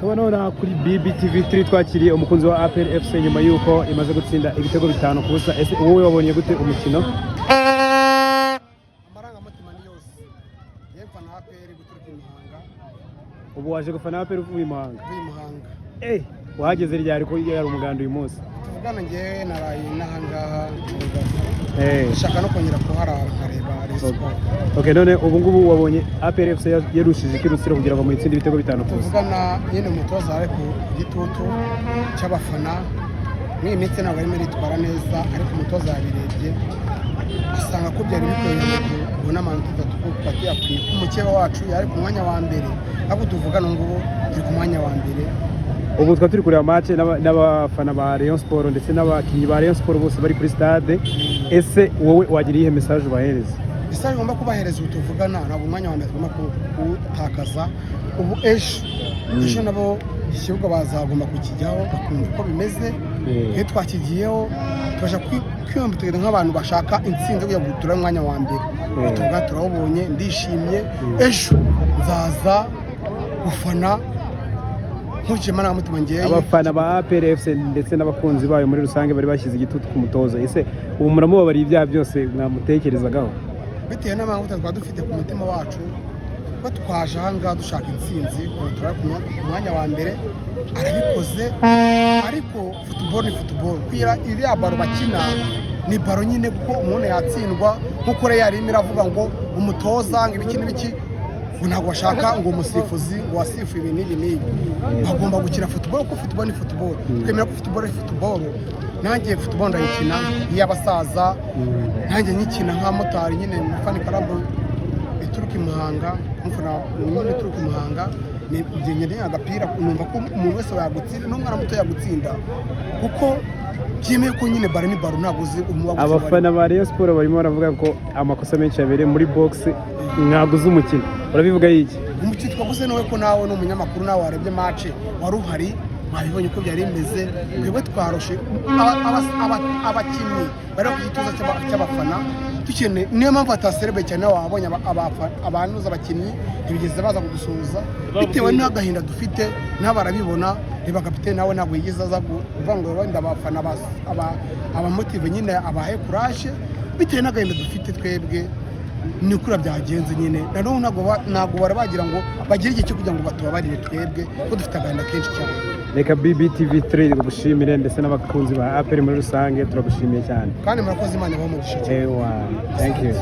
Tukaba none kuri BBTV3 twakiriye umukunzi wa APR FC nyuma yuko imaze gutsinda ibitego 5 ku busa. Ese wowe wabonye gute umukino? Amarangamutima ni yose yepfa na APR guturuka Muhanga. Ubu waje gufana APR uvuye Muhanga? Wahageze ryari ko yari umuganda uyu munsi? Tuvugana ngiye naraye nahangaha shaka no kongera kuharara nkareba Respo. Okay, none ubu ngubu wabonye APR FC yarushije kirutsiro kugira ngo muitsinde ibitego 5 ku busa. Tuvugana nyine umutoza ari ku gitutu cy'abafana n'imitse ntabwo arimo ritwara neza, ariko umutoza yabirebye asanga ko byari bikwiriye kubona amanota 3 pati yakwiye umukeba wacu yari ku mwanya wa mbere, abo tuvugana ngo turi ku mwanya wa mbere. Ubu twa turi kureba match n'abafana ba Rayon Sport ndetse n'abakinyi ba Rayon Sport bose bari kuri stade. Ese wowe wagiriye ihe message bahereza? Message ngomba kubahereza utuvugana nabo umwanya wa mbere tugomba kutakaza. Ubu ejo nabo ikibuga bazagomba kukijyaho bakumva uko bimeze. Iyo twakigiyeho tubasha kwiyumvira nk'abantu bashaka intsinzi kugira ngo turare umwanya wa mbere. Tuvuga turabonye ndishimye, ejo nzaza gufana abafana ba APR FC ndetse n'abakunzi bayo muri rusange bari bashyize igitutu ku mutoza. Ese ubu muramubabariye ibyaha byose mwamutekerezagaho? Bitewe n'amavuta twaba dufite ku mutima wacu ko twaje ahangaha dushaka intsinzi turara ku mwanya wa mbere, arabikoze. Ariko football ni football, kwira iriya baro bakina ni baro nyine, kuko umuntu yatsindwa nkuko Real irimo iravuga ngo umutoza ngo ibiki n'ibiki, ntabwo bashaka ngo umusifuzi ngo wasifu ibintu n'ibi. Bagomba gukina football kuko football ni football. Twemera ko football ni football. Nanjye football ndayikina y'abasaza, nanjye nyikina nka motari nyine mufani karambo ituruka Muhanga, mufana nyine ituruka Muhanga. Ni nyine agapira numva ko umuntu wese yagutsinda n'umwana muto yagutsinda, kuko byemeye ko nyine baro ni baro, ntabwo uzi umubaga. Abafana ba Rayon Sport barimo baravuga ko amakosa menshi yabereye muri box mwaguze umukino, urabivuga yiki? Umukino twaguze nawe ko nawe n'umunyamakuru nawe warebye match wari uhari, mwabibonye ko byari bimeze. Twebwe twaroshe abakinnyi bari ku gituza cy'abafana dukeneye, niyo mpamvu ataserebe cyane wabonye abantuza abakinnyi ntibigeze baza kudusuhuza bitewe n'agahinda dufite, n'abarabibona. Reba kapiteni nawe ntabwo yigeze aza kuvuga ngo wenda abafana abamotive nyine abahe courage, bitewe n'agahinda dufite twebwe. Ni ukuri byagenze nyine, ntabwo barabagira ngo bagire igihe cyo kugira ngo batubabarire twebwe ko dufite agahinda kenshi cyane. Reka BBTV3 gushimire ndetse n'abakunzi ba APR muri rusange turagushimiye cyane, kandi murakoze. Imana ibahe umugisha cyane. Thank you.